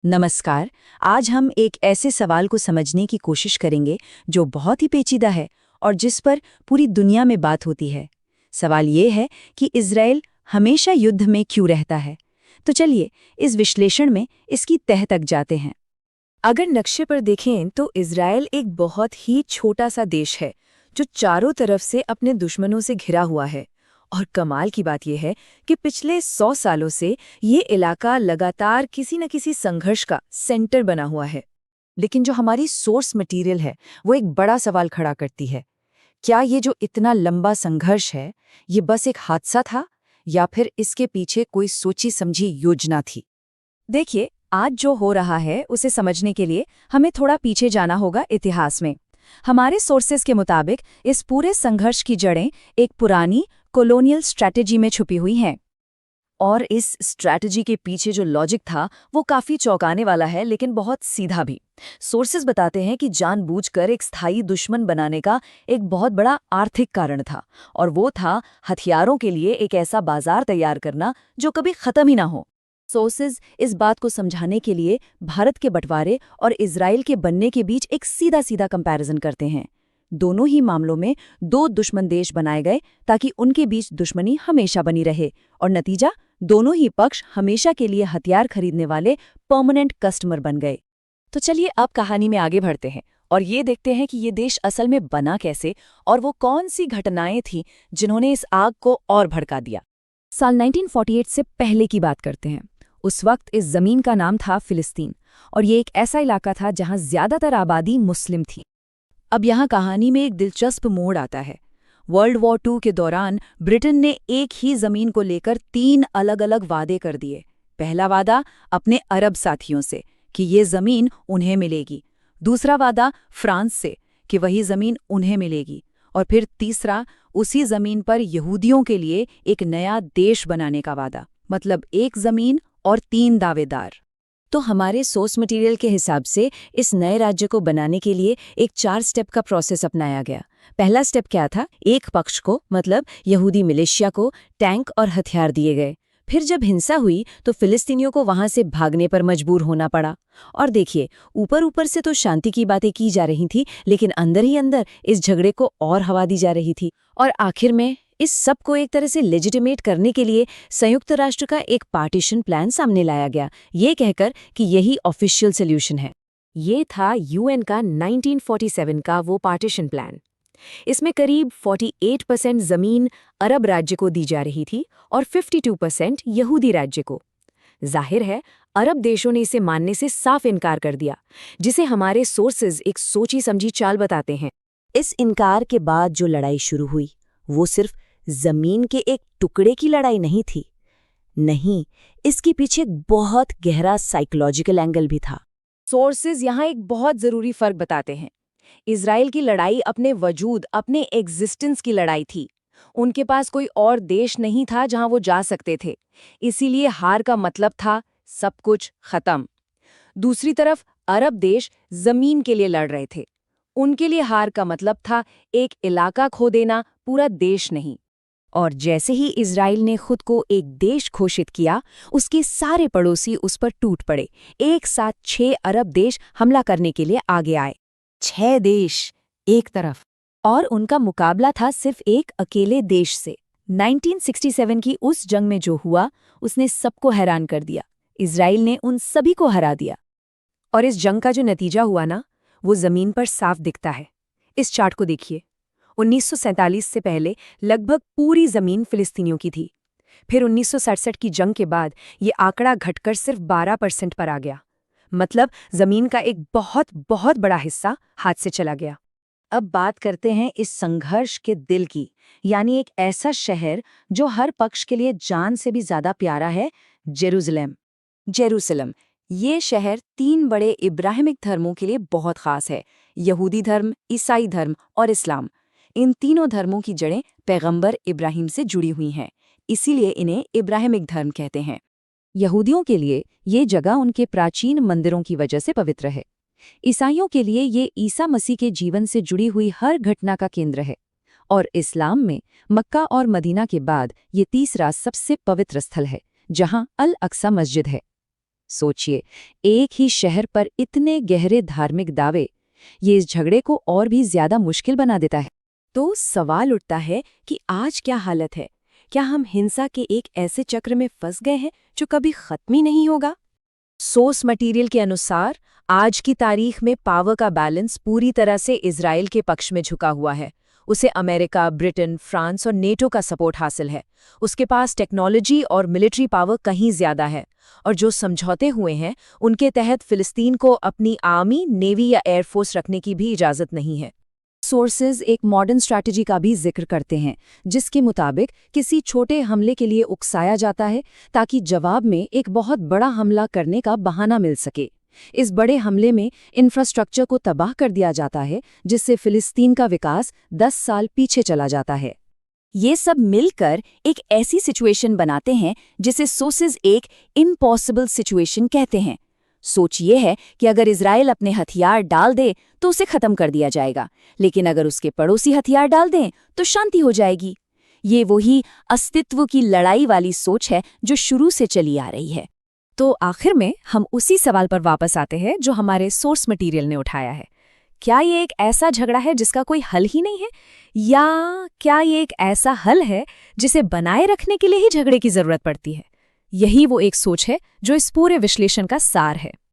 नमस्कार। आज हम एक ऐसे सवाल को समझने की कोशिश करेंगे जो बहुत ही पेचीदा है और जिस पर पूरी दुनिया में बात होती है। सवाल ये है कि इज़राइल हमेशा युद्ध में क्यों रहता है। तो चलिए इस विश्लेषण में इसकी तह तक जाते हैं। अगर नक्शे पर देखें तो इज़राइल एक बहुत ही छोटा सा देश है जो चारों तरफ से अपने दुश्मनों से घिरा हुआ है। और कमाल की बात यह है कि पिछले 100 सालों से ये इलाका लगातार किसी न किसी संघर्ष का सेंटर बना हुआ है। लेकिन जो हमारी सोर्स मटेरियल है वो एक बड़ा सवाल खड़ा करती है। क्या ये जो इतना लंबा संघर्ष है ये बस एक हादसा था या फिर इसके पीछे कोई सोची समझी योजना थी। देखिए, आज जो हो रहा है उसे समझने के लिए हमें थोड़ा पीछे जाना होगा इतिहास में। हमारे सोर्सेस के मुताबिक इस पूरे संघर्ष की जड़ें एक पुरानी कॉलोनियल स्ट्रैटेजी में छुपी हुई हैं। और इस स्ट्रैटेजी के पीछे जो लॉजिक था वो काफी चौंकाने वाला है, लेकिन बहुत सीधा भी। सोर्सेस बताते हैं कि जानबूझकर एक स्थायी दुश्मन बनाने का एक बहुत बड़ा आर्थिक कारण था, और वो था हथियारों के लिए एक ऐसा बाजार तैयार करना जो कभी खत्म ही ना हो। सोर्सेज इस बात को समझाने के लिए भारत के बंटवारे और इजराइल के बनने के बीच एक सीधा सीधा कंपैरिजन करते हैं। दोनों ही मामलों में दो दुश्मन देश बनाए गए ताकि उनके बीच दुश्मनी हमेशा बनी रहे, और नतीजा दोनों ही पक्ष हमेशा के लिए हथियार खरीदने वाले परमानेंट कस्टमर बन गए। तो चलिए अब कहानी में आगे बढ़ते हैं और ये देखते हैं कि ये देश असल में बना कैसे और वो कौन सी घटनाएं थीं जिन्होंने इस आग को और भड़का दिया। साल 1948 से पहले की बात करते हैं। उस वक्त इस जमीन का नाम था फिलिस्तीन, और ये एक ऐसा इलाका था जहां ज्यादातर आबादी मुस्लिम थी। अब यहाँ कहानी में एक दिलचस्प मोड़ आता है। वर्ल्ड वॉर II के दौरान ब्रिटेन ने एक ही जमीन को लेकर 3 अलग अलग वादे कर दिए। पहला वादा अपने अरब साथियों से कि ये जमीन उन्हें मिलेगी, दूसरा वादा फ्रांस से कि वही जमीन उन्हें मिलेगी, और फिर तीसरा उसी जमीन पर यहूदियों के लिए एक नया देश बनाने का वादा। मतलब एक जमीन और 3 दावेदार। तो हमारे सोर्स मटेरियल के हिसाब से इस नए राज्य को बनाने के लिए एक 4 स्टेप का प्रोसेस अपनाया गया। पहला स्टेप क्या था? एक पक्ष को, मतलब यहूदी मिलिशिया को, टैंक और हथियार दिए गए। फिर जब हिंसा हुई तो फिलिस्तीनियों को वहां से भागने पर मजबूर होना पड़ा। और देखिए, ऊपर ऊपर से तो शांति की बातें की जा रही थी, लेकिन अंदर ही अंदर इस झगड़े को और हवा दी जा रही थी। और आखिर में इस सब को एक तरह से लेजिटिमेट करने के लिए संयुक्त राष्ट्र का एक पार्टीशन प्लान सामने लाया गया, ये कहकर कि यही ऑफिशियल सोल्यूशन है। ये था UN का 1947 का वो पार्टीशन प्लान। इसमें करीब 48% जमीन अरब राज्य को दी जा रही थी और 52% यहूदी राज्य को। जाहिर है, अरब देशों ने इसे मानने से साफ इनकार कर दिया, जिसे हमारे सोर्सेज एक सोची समझी चाल बताते हैं। इस इनकार के बाद जो लड़ाई शुरू हुई वो सिर्फ जमीन के एक टुकड़े की लड़ाई नहीं थी। नहीं, इसके पीछे एक बहुत गहरा साइकोलॉजिकल एंगल भी था। सोर्सेज यहाँ एक बहुत जरूरी फर्क बताते हैं। इजराइल की लड़ाई अपने वजूद, अपने एग्जिस्टेंस की लड़ाई थी। उनके पास कोई और देश नहीं था जहां वो जा सकते थे, इसीलिए हार का मतलब था सब कुछ खत्म। दूसरी तरफ अरब देश जमीन के लिए लड़ रहे थे। उनके लिए हार का मतलब था एक इलाका खो देना, पूरा देश नहीं। और जैसे ही इजराइल ने खुद को एक देश घोषित किया, उसके सारे पड़ोसी उस पर टूट पड़े। एक साथ 6 अरब देश हमला करने के लिए आगे आए। 6 देश एक तरफ, और उनका मुकाबला था सिर्फ एक अकेले देश से। 1967 की उस जंग में जो हुआ उसने सबको हैरान कर दिया। इजराइल ने उन सभी को हरा दिया। और इस जंग का जो नतीजा हुआ ना, वो जमीन पर साफ दिखता है। इस चार्ट को देखिए। 1947 से पहले लगभग पूरी जमीन फिलिस्तीनियों की थी। फिर 1967 की जंग के बाद ये आंकड़ा घटकर सिर्फ 12% पर आ गया। मतलब जमीन का एक बहुत बहुत बड़ा हिस्सा हाथ से चला गया। अब बात करते हैं इस संघर्ष के दिल की, यानी एक ऐसा शहर जो हर पक्ष के लिए जान से भी ज्यादा प्यारा है, जेरूसलम। ये शहर 3 बड़े इब्राहिमिक धर्मों के लिए बहुत खास है: यहूदी धर्म, ईसाई धर्म और इस्लाम। इन तीनों धर्मों की जड़ें पैगंबर इब्राहिम से जुड़ी हुई हैं, इसीलिए इन्हें इब्राहिमिक धर्म कहते हैं। यहूदियों के लिए ये जगह उनके प्राचीन मंदिरों की वजह से पवित्र है। ईसाइयों के लिए ये ईसा मसीह के जीवन से जुड़ी हुई हर घटना का केंद्र है। और इस्लाम में मक्का और मदीना के बाद ये तीसरा सबसे पवित्र स्थल है, जहां अल अक्सा मस्जिद है। सोचिए, एक ही शहर पर इतने गहरे धार्मिक दावे, ये इस झगड़े को और भी ज्यादा मुश्किल बना देता है। तो सवाल उठता है कि आज क्या हालत है? क्या हम हिंसा के एक ऐसे चक्र में फंस गए हैं जो कभी खत्म ही नहीं होगा? सोर्स मटेरियल के अनुसार आज की तारीख में पावर का बैलेंस पूरी तरह से इजराइल के पक्ष में झुका हुआ है। उसे अमेरिका, ब्रिटेन, फ्रांस और नेटो का सपोर्ट हासिल है। उसके पास टेक्नोलॉजी और मिलिट्री पावर कहीं ज्यादा है, और जो समझौते हुए हैं उनके तहत फिलिस्तीन को अपनी आर्मी, नेवी या एयरफोर्स रखने की भी इजाजत नहीं है। सोर्सेज एक मॉडर्न स्ट्रैटेजी का भी जिक्र करते हैं, जिसके मुताबिक किसी छोटे हमले के लिए उकसाया जाता है ताकि जवाब में एक बहुत बड़ा हमला करने का बहाना मिल सके। इस बड़े हमले में इंफ्रास्ट्रक्चर को तबाह कर दिया जाता है, जिससे फिलिस्तीन का विकास 10 साल पीछे चला जाता है। ये सब मिलकर एक ऐसी सिचुएशन बनाते हैं जिसे सोर्सेज एक इम्पॉसिबल सिचुएशन कहते हैं। सोच ये है कि अगर इजराइल अपने हथियार डाल दे तो उसे खत्म कर दिया जाएगा, लेकिन अगर उसके पड़ोसी हथियार डाल दें तो शांति हो जाएगी। ये वही अस्तित्व की लड़ाई वाली सोच है जो शुरू से चली आ रही है। तो आखिर में हम उसी सवाल पर वापस आते हैं जो हमारे सोर्स मटेरियल ने उठाया है। क्या ये एक ऐसा झगड़ा है जिसका कोई हल ही नहीं है, या क्या ये एक ऐसा हल है जिसे बनाए रखने के लिए ही झगड़े की जरूरत पड़ती है? यही वो एक सोच है जो इस पूरे विश्लेषण का सार है।